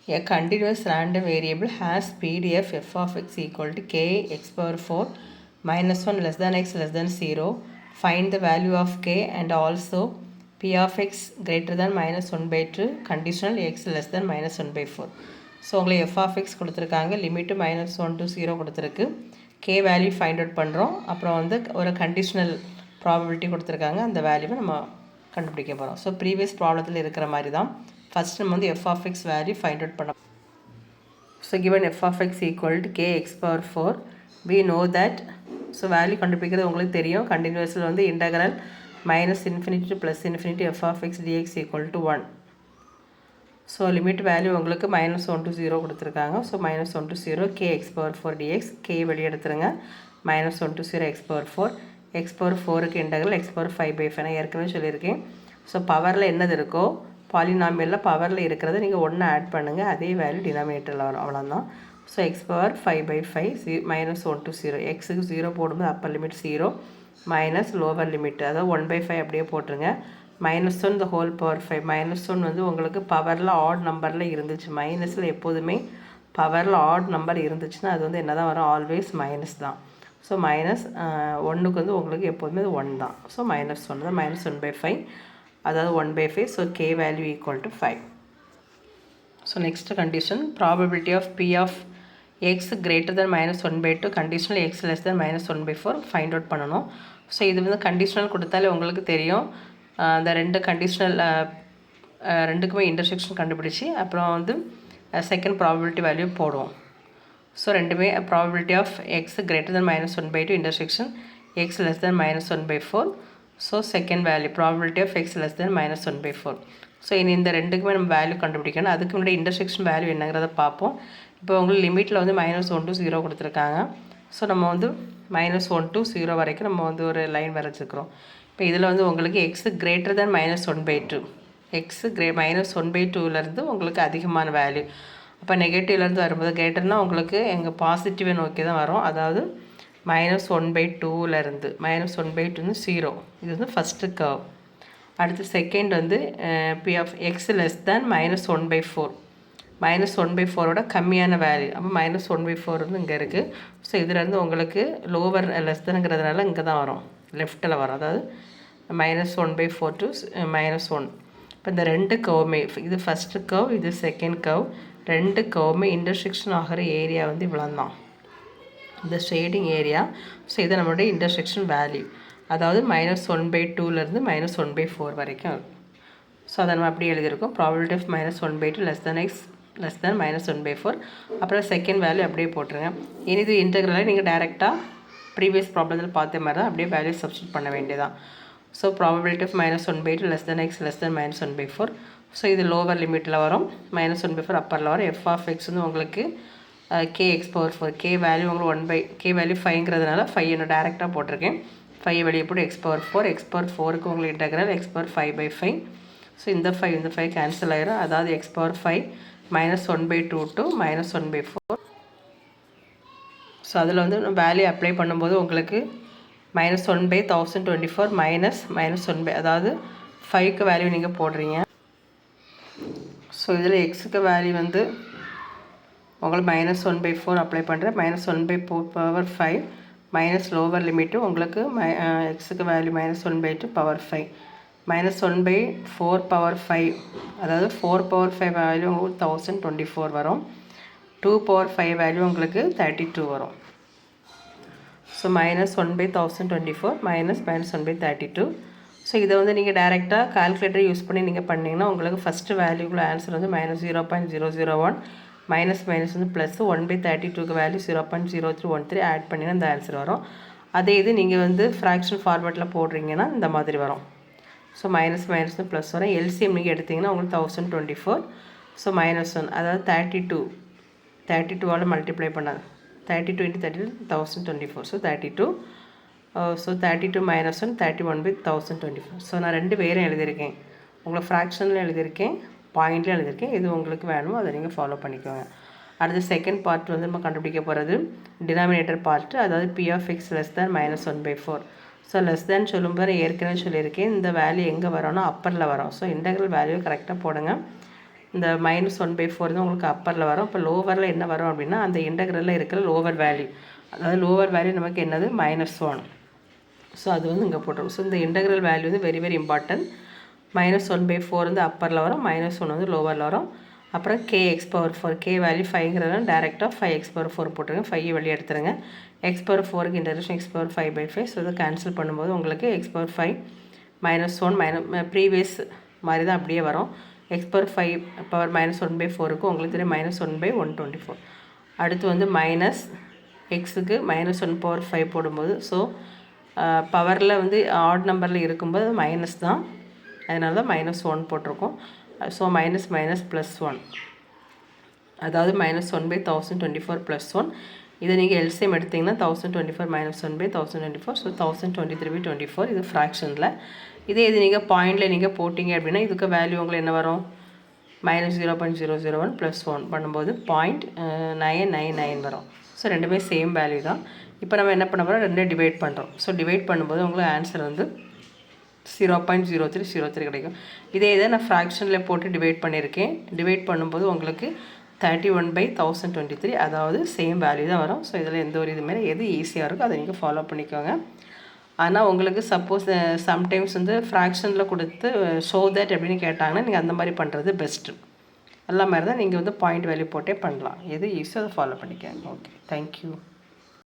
A continuous random variable has PDF f of x equal to k x power 4 minus 1 less than x less than 0. Find the value of k and also p of x greater than minus 1 by 2 conditional x less than minus 1 by 4. So உங்களுக்கு f of x கொடுத்துருக்காங்க, limit minus 1 to 0 கொடுத்துருக்கு, k value find out பண்ணுறோம். அப்புறம் வந்து ஒரு conditional probability கொடுத்துருக்காங்க, அந்த வேல்யூவை நம்ம கண்டுபிடிக்க போகிறோம். ஸோ ப்ரீவியஸ் ப்ராப்ளத்தில் இருக்கிற மாதிரி தான் ஃபஸ்ட் நம்ம வந்து f of x value find out பண்ண. So given f of x equal to k x power 4 we know that, so value கண்டுபிடிக்கிறது உங்களுக்கு தெரியும். கண்டினியூஸில் வந்து integral minus infinity to plus infinity f of x dx equal to 1. So limit value உங்களுக்கு minus 1 to 0 கொடுத்துருக்காங்க. So minus 1 to 0 k x power 4 dx, k வெளியே எடுத்துருங்க, minus 1 to 0 x power 4, x power 4க்கு integral x power 5 by 5 நான் ஏற்கனவே சொல்லியிருக்கேன். So பவரில் என்னது இருக்கோ பாலினாமியலில் பவரில் இருக்கிறத நீங்கள் ஒன்று ஆட் பண்ணுங்கள், அதே வேல்யூ டினாமினேட்டரில் வரும், அவ்வளோதான். So X power 5 by 5 minus 1 to 0, எக்ஸுக்கு 0 போடும்போது upper limit 0 minus lower limit அதாவது 1/5 அப்படியே போட்டுருங்க. Minus 1 the whole power 5, minus 1 வந்து உங்களுக்கு பவரில் ஆட் நம்பரில் இருந்துச்சு. மைனஸில் எப்போதுமே பவரில் ஆட் நம்பர் இருந்துச்சுன்னா அது வந்து என்ன தான் வரும், ஆல்வேஸ் மைனஸ் தான். ஸோ மைனஸ் 1க்கு வந்து உங்களுக்கு எப்போதுமே அது 1 தான். ஸோ மைனஸ் 1 தான், மைனஸ் 1/5 அதாவது 1/5. So k value equal to 5. So next condition, probability of p of x greater than minus 1 by 2 conditional x less than minus 1 by 4 find out பண்ணணும். ஸோ இது வந்து கண்டிஷனல் கொடுத்தாலே உங்களுக்கு தெரியும். அந்த ரெண்டு கண்டிஷனல் ரெண்டுக்குமே இன்டர்செக்ஷன் கண்டுபிடிச்சி அப்புறம் வந்து செகண்ட் ப்ராபபிலிட்டி வேல்யூ போடுவோம். ஸோ ரெண்டுமே probability of x greater than minus 1 by 2 intersection x less than minus 1 by 4. So second value probability of x less than minus 1 by 4. So இனி இந்த ரெண்டுக்குமே நம்ம வேல்யூ கண்டுபிடிக்கணும். அதுக்கு முன்னாடி இன்டர்செக்ஷன் வேல்யூ என்னங்கிறத பார்ப்போம். இப்போ உங்களுக்கு லிமிட்டில் வந்து மைனஸ் 1 to 0 கொடுத்துருக்காங்க. ஸோ நம்ம வந்து மைனஸ் 1 to 0 வரைக்கும் நம்ம வந்து ஒரு லைன் வரைச்சிக்கிறோம். இப்போ இதில் வந்து உங்களுக்கு x greater than minus 1 by 2, x minus 1 by 2லேருந்து உங்களுக்கு அதிகமான வேல்யூ. அப்போ நெகட்டிவ்லேருந்து வரும்போது கிரேட்டர்னால் உங்களுக்கு எங்கள் பாசிட்டிவை நோக்கி தான் வரும், அதாவது மைனஸ் 1 by 2லேருந்து மைனஸ் 1 by 2 0. இது வந்து ஃபஸ்ட்டு கர்வ். அடுத்து செகண்ட் வந்து P of x less than minus 1 by 4, minus 1 by 4ஓட கம்மியான வேல்யூ. அப்போ மைனஸ் 1 by 4 வந்து இங்கே இருக்குது. ஸோ இதுலேருந்து உங்களுக்கு லோவர் லெஸ் தேனுங்கிறதுனால இங்கே தான் வரும், லெஃப்ட்டில் வரும், அதாவது மைனஸ் 1 by 4 to மைனஸ் 1. இப்போ இந்த ரெண்டு கர்வுமே, இது ஃபஸ்ட்டு கர்வ், இது செகண்ட் கர்வ், ரெண்டு கர்வுமே இன்டர்செக்ஷன் ஆகிற ஏரியா வந்து இவ்வளோ தான், இந்த ஷேடிங் ஏரியா. ஸோ இது நம்மளுடைய இன்டர்செக்ஷன் வேல்யூ, அதாவது மைனஸ் 1 by 2லேருந்து மைனஸ் 1 by 4 வரைக்கும் இருக்கும். ஸோ அதை நம்ம அப்படி எழுதியிருக்கோம், probability of minus 1 by 2 less than x less than minus 1 by 4. அப்புறம் செகண்ட் வேல்யூ அப்படியே போட்டுருங்க. இனி இது இன்டெக்ரலாக நீங்கள் டேரெக்டாக ப்ரீவியஸ் ப்ராப்ளத்தில் பார்த்த மாதிரி தான் அப்படியே வேல்யூ சப்ஸ்டியூட் பண்ண வேண்டியதான். So probability of minus 1 by 2 less than x less than minus 1 by 4. So இது லோவர் லிமிட்டில் வரும், மைனஸ் 1 by 4 அப்பரில் வரும். எஃப் ஆஃப் எக்ஸ் வந்து உங்களுக்கு K X power 4, K value உங்களுக்கு 1 by கே வேல்யூ 5ங்கிறதுனால 5 என்ன டேரெக்டாக போட்டிருக்கேன். 5 வெளியே போட்டு எக்ஸ் பவர் 4, எக்ஸ் பவர் 4க்கு உங்களுக்கு integral X power 5 by 5. So இந்த 5 கேன்சல் ஆயிரும், அதாவது X power 5 minus 1 by 2 to minus 1 by 4. So அதில் வந்து வேல்யூ அப்ளை பண்ணும்போது உங்களுக்கு மைனஸ் 1 by 1024 மைனஸ் 1 by, அதாவது 5க்கு வேல்யூ நீங்கள் போடுறீங்க. ஸோ இதில் எக்ஸுக்கு வேல்யூ வந்து உங்களுக்கு மைனஸ் 1 by 4 அப்ளை பண்ணுறேன், minus 1 by 4 power 5 minus lower limit உங்களுக்கு எக்ஸுக்கு value minus 1 by 2 power 5 minus 1 by 4 power 5, அதாவது 4 பவர் 5 வேல்யூ உங்களுக்கு 1024 வரும், 2 பவர் 5 வேல்யூ உங்களுக்கு 32 வரும். So minus 1 by 1024 minus 1 by 32. So இதை வந்து நீங்கள் டேரெக்டாக கால்குலேட்டர் யூஸ் பண்ணி நீங்கள் பண்ணிங்கன்னா உங்களுக்கு ஃபஸ்ட்டு வேல்யூக்குள்ள ஆன்சர் வந்து மைனஸ் 0.001 மைனஸ் வந்து ப்ளஸ் 1 by 32க்கு வேல்யூ 0.0313 ஆட் பண்ணிங்கன்னா இந்த ஆன்சர் வரும். அதே இது நீங்கள் வந்து ஃப்ராக்ஷன் ஃபார்மேட்டில் போடுறீங்கன்னா இந்த மாதிரி வரும். ஸோ மைனஸ் ப்ளஸ் வரும். எல்சிஎம் நீங்கள் எடுத்திங்கன்னா உங்களுக்கு 1024. ஸோ மைனஸ் 1 அதாவது 32ஆல் மல்டிப்ளை பண்ணாது, 32 × 32 1024. So 32. So 32 minus 1 31 by 1024. So நான் ரெண்டு பேரும் எழுதியிருக்கேன், உங்களை ஃப்ராக்ஷனில் எழுதியிருக்கேன், பாயிண்ட்லேயும் எழுதியிருக்கேன். இது உங்களுக்கு வேணுமோ அதை நீங்கள் ஃபாலோ பண்ணிக்கோங்க. அடுத்து செகண்ட் பார்ட் வந்து நம்ம கண்டுபிடிக்க போகிறது டினாமினேட்டர் பார்ட்டு, அதாவது P of x less than minus 1 by 4. So less than சொல்லும்போது ஏற்கனவே சொல்லியிருக்கேன், இந்த வேல்யூ எங்கே வரும்னா அப்பரில் வரும். ஸோ இன்டெக்ரல் வேல்யூ கரெக்டாக போடுங்க. இந்த -1/4 தான் உங்களுக்கு அப்பரில் வரும். இப்போ லோவரில் என்ன வரும் அப்படின்னா அந்த இன்டகிரலில் இருக்கிற லோவர் வேல்யூ, அதாவது லோவர் வேல்யூ நமக்கு என்னது -1. ஸோ அது வந்து இங்கே போட்டுரும். ஸோ இந்த இன்டகிரல் வேல்யூ வந்து வெரி வெரி இம்பார்ட்டன்ட். -1/4 வந்து அப்பரில் வரும், -1 வந்து லோவரில் வரும். அப்புறம் kx⁴, k வேல்யூ 5ங்கிறதுனால டேரெக்டாக 5x⁴ போட்டுருங்க. 5 வெளியே எடுத்துருங்க. x⁴க்கு இன்டெகிரேஷன் x⁴5/5. ஸோ இதை கேன்சல் பண்ணும்போது உங்களுக்கு x⁴5 -1 ப்ரீவியஸ் மாதிரி தான் அப்படியே வரும். x⁴5 பவர் -1/4க்கு உங்களுக்கு தெரியும் -1/124. அடுத்து வந்து மைனஸ் எக்ஸுக்கு -1/5 போடும்போது, ஸோ பவரில் வந்து ஆட் நம்பரில் இருக்கும்போது மைனஸ் தான், அதனால தான் -1 போட்டிருக்கோம். ஸோ மைனஸ் +1, அதாவது -1/1024 +1. இதை நீங்கள் எல்சிஎம் எடுத்திங்கன்னா 1024 -1/1024, ஸோ 1023/24. இது ஃப்ராக்ஷனில். இதே இது நீங்கள் பாயிண்டில் நீங்கள் போட்டிங்க அப்படின்னா இதுக்கு வேல்யூ உங்களுக்கு என்ன வரும், -0.001 +1 பண்ணும்போது 0.999 வரும். ஸோ ரெண்டுமே சேம் வேல்யூ தான். இப்போ நம்ம என்ன பண்ண போகிறோம், ரெண்டே டிவைட் பண்ணுறோம். ஸோ டிவைட் பண்ணும்போது உங்களுக்கு ஆன்சர் வந்து 0.0303 கிடைக்கும். இதே இதை நான் ஃப்ராக்ஷனில் போட்டு டிவைட் பண்ணியிருக்கேன். டிவைட் பண்ணும்போது உங்களுக்கு 31/1023, அதாவது சேம் வேல்யூ தான் வரும். ஸோ இதில் எந்த ஒரு இதுமாரி எது ஈஸியாக இருக்கோ அதை நீங்கள் ஃபாலோ பண்ணிக்கோங்க. ஆனால் உங்களுக்கு சப்போஸ் சம்டைம்ஸ் வந்து ஃப்ராக்ஷனில் கொடுத்து ஷோ தட் அப்படின்னு கேட்டாங்கன்னா நீங்கள் அந்த மாதிரி பண்ணுறது பெஸ்ட்டு. எல்லா மாதிரி தான் நீங்கள் வந்து பாயிண்ட் வேல்யூ போட்டே பண்ணலாம். எது ஈஸியோ அதை ஃபாலோ பண்ணிக்கோங்க. Okay, thank you.